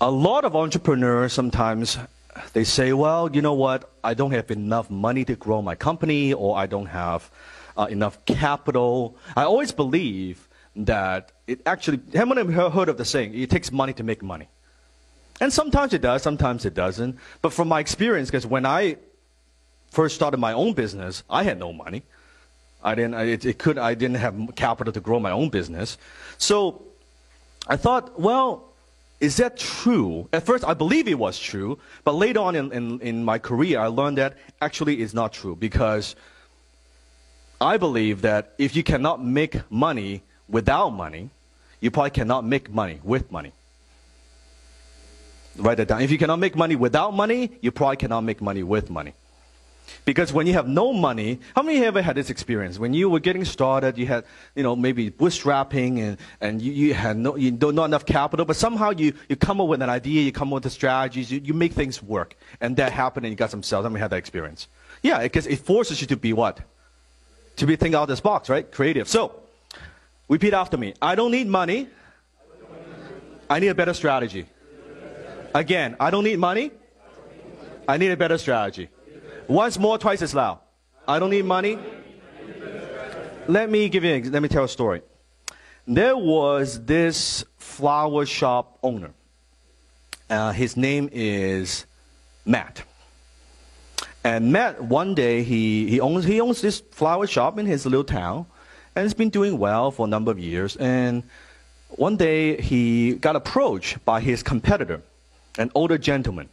A lot of entrepreneurs sometimes they say, well, you know what, I don't have enough money to grow my company, or I don't have enough capital. I always believe that it actually, haven't heard of the saying, it takes money to make money. And sometimes it does, sometimes it doesn't. But from my experience, because when I first started my own business, I had no money. I didn't have capital to grow my own business. So I thought, well, is that true? At first, I believe it was true, but later on in my career, I learned that actually it's not true, because I believe that if you cannot make money without money, you probably cannot make money with money. Write that down. If you cannot make money without money, you probably cannot make money with money. Because when you have no money, how many ever had this experience? When you were getting started, you had, maybe bootstrapping and you had not enough capital, but somehow you come up with an idea, you come up with the strategies, you make things work. And that happened and you got some sales. How many had that experience? Yeah, because it forces you to be what? To be think out of this box, right? Creative. So, repeat after me. I don't need money. I need a better strategy. Again, I don't need money. I need a better strategy. Once more, twice as loud. I don't need money. Let me tell a story. There was this flower shop owner. His name is Matt. And Matt, one day, he owns this flower shop in his little town, and it's been doing well for a number of years. And one day, he got approached by his competitor, an older gentleman.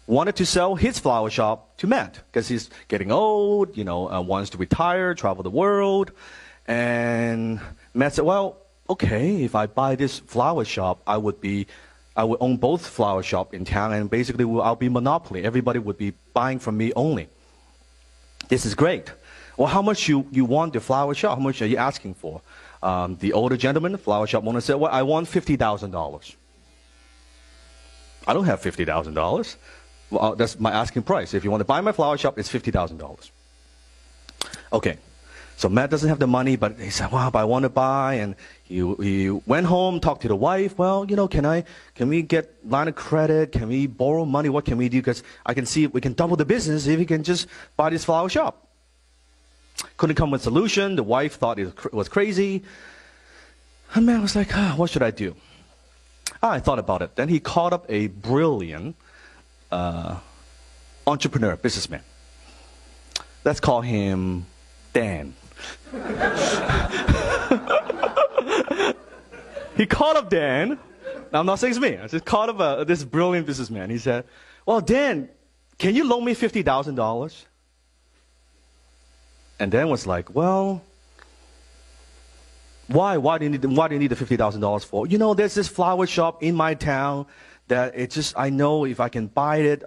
Wanted to sell his flower shop to Matt because he's getting old, wants to retire, travel the world. And Matt said, well, okay, if I buy this flower shop, I would own both flower shop in town, and basically I'll be monopoly. Everybody would be buying from me only. This is great. Well, how much you want the flower shop? How much are you asking for? The older gentleman, the flower shop owner, said, well, I want $50,000. I don't have $50,000. Well, that's my asking price. If you want to buy my flower shop, it's $50,000. Okay. So Matt doesn't have the money, but he said, well, but I want to buy. And he went home, talked to the wife. Well, can we get line of credit? Can we borrow money? What can we do? Because I can see if we can double the business if we can just buy this flower shop. Couldn't come with a solution. The wife thought it was crazy. And Matt was like, what should I do? I thought about it. Then he called up a brilliant entrepreneur, businessman. Let's call him Dan. He called up Dan. Now, I'm not saying it's me. I just called up this brilliant businessman. He said, well, Dan, can you loan me $50,000? And Dan was like, well, why do you need the $50,000 for? There's this flower shop in my town that I know if I can buy it,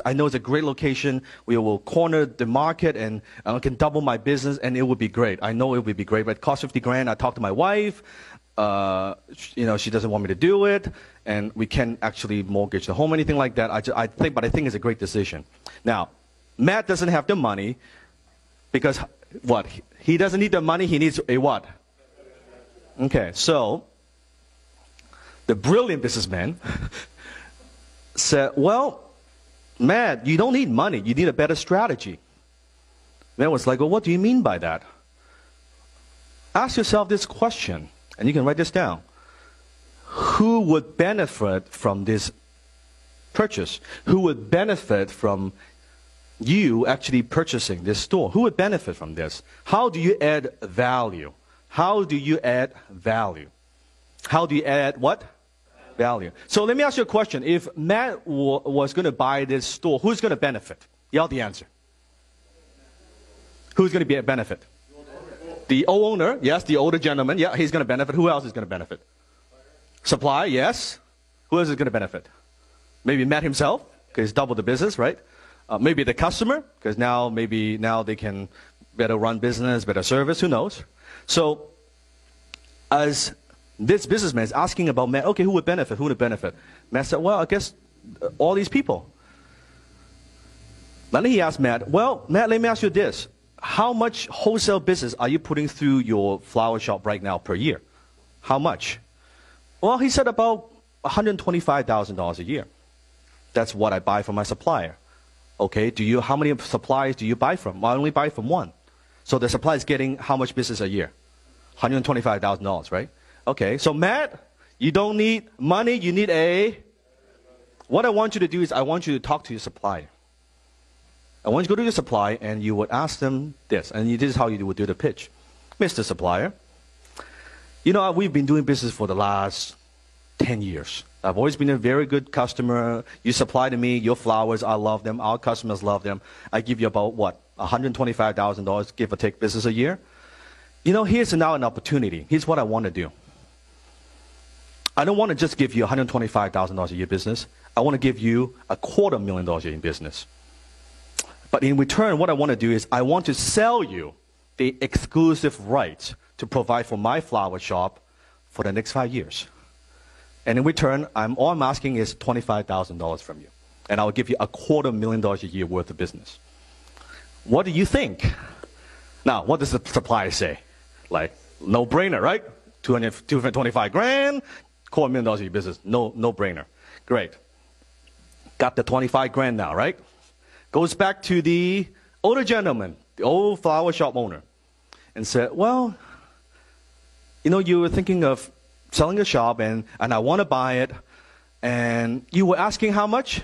I know it's a great location. We will corner the market and I can double my business and it would be great. I know it would be great, but it costs $50,000. I talked to my wife. She doesn't want me to do it, and we can't actually mortgage the home, anything like that. I think it's a great decision. Now, Matt doesn't have the money because what? He doesn't need the money. He needs a what? Okay, so the brilliant businessman said, well, Matt, you don't need money. You need a better strategy. Matt was like, well, what do you mean by that? Ask yourself this question, and you can write this down. Who would benefit from this purchase? Who would benefit from you actually purchasing this store? Who would benefit from this? How do you add value? How do you add value? How do you add what? Value. So let me ask you a question. If Matt was going to buy this store, who's going to benefit? Yell the answer. Who's going to benefit? The owner, yes, the older gentleman, yeah, he's going to benefit. Who else is going to benefit? Supply, yes. Who else is going to benefit? Maybe Matt himself, because he's doubled the business, right? Maybe the customer, because now they can better run business, better service, who knows? So, as this businessman is asking about Matt, okay, who would benefit? Who would benefit? Matt said, well, I guess all these people. Then he asked Matt, well, Matt, let me ask you this. How much wholesale business are you putting through your flower shop right now per year? How much? Well, he said about $125,000 a year. That's what I buy from my supplier. Okay, how many suppliers do you buy from? Well, I only buy from one. So the supplier is getting how much business a year? $125,000, right? Okay, so Matt, you don't need money, you need what I want you to do is I want you to talk to your supplier. I want you to go to your supplier and you would ask them this, and this is how you would do the pitch. Mr. Supplier, you know, we've been doing business for the last 10 years. I've always been a very good customer. You supply to me your flowers. I love them. Our customers love them. I give you about, what, $125,000, give or take, business a year. You know, here's now an opportunity. Here's what I want to do. I don't want to just give you $125,000 a year business. I want to give you $250,000 a year in business. But in return, what I want to do is I want to sell you the exclusive rights to provide for my flower shop for the next 5 years. And in return, all I'm asking is $25,000 from you. And I'll give you $250,000 a year worth of business. What do you think? Now, what does the supplier say? Like, no brainer, right? 225 grand, $250,000 a year business. No brainer. Great. Got the 25 grand now, right? Goes back to the older gentleman, the old flower shop owner, and said, well, you know, you were thinking of selling a shop, and I want to buy it, and you were asking how much?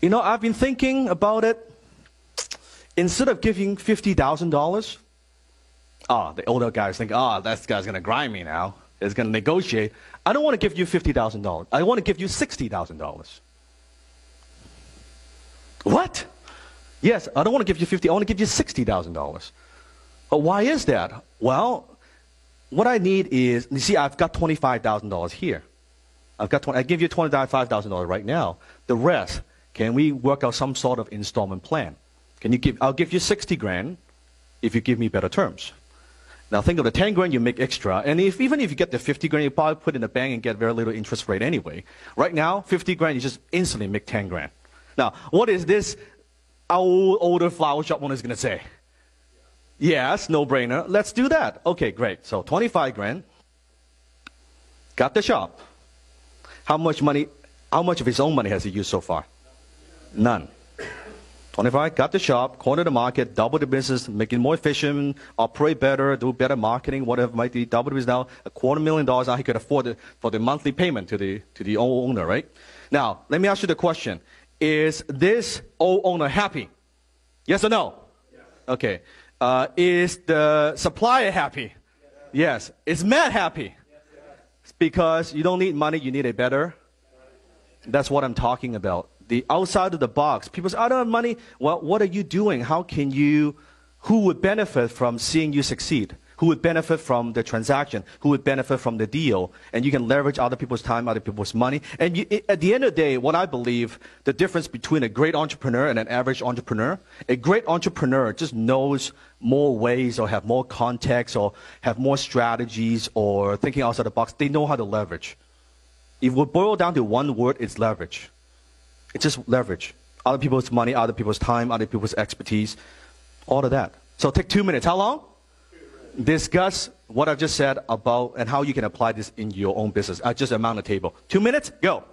You know, I've been thinking about it. Instead of giving $50,000, the older guys think, that guy's going to grind me now. He's going to negotiate. I don't want to give you $50,000. I want to give you $60,000. What? Yes, I don't want to give you $50,000. I want to give you $60,000. But why is that? Well, what I need is, you see, I've got $25,000 here. I give you $25,000 right now. The rest, can we work out some sort of installment plan? I'll give you 60 grand if you give me better terms. Now think of the 10 grand you make extra, and even if you get the 50 grand, you probably put in the bank and get very little interest rate anyway. Right now, 50 grand, you just instantly make 10 grand. Now, what is this older flower shop owner is going to say? Yes, no brainer. Let's do that. Okay, great. So 25 grand. Got the shop. How much of his own money has he used so far? None. 25, got the shop, corner the market, double the business, make it more efficient, operate better, do better marketing, whatever it might be. Double the business now, $250,000 now he could afford it for the monthly payment to the old owner, right? Now, let me ask you the question. Is this old owner happy? Yes or no? Yes. Okay. Is the supplier happy? Yes. Is Matt happy? Yes. Because you don't need money, you need a better. That's what I'm talking about. The outside of the box. People say, I don't have money. Well, what are you doing? Who would benefit from seeing you succeed? Who would benefit from the transaction? Who would benefit from the deal? And you can leverage other people's time, other people's money. And at the end of the day, what I believe, the difference between a great entrepreneur and an average entrepreneur, a great entrepreneur just knows more ways or have more context or have more strategies or thinking outside the box. They know how to leverage. If we boil down to one word, it's leverage. It's just leverage. Other people's money, other people's time, other people's expertise, all of that. So take 2 minutes. How long? Discuss what I've just said about and how you can apply this in your own business. I just amount the table. 2 minutes, go.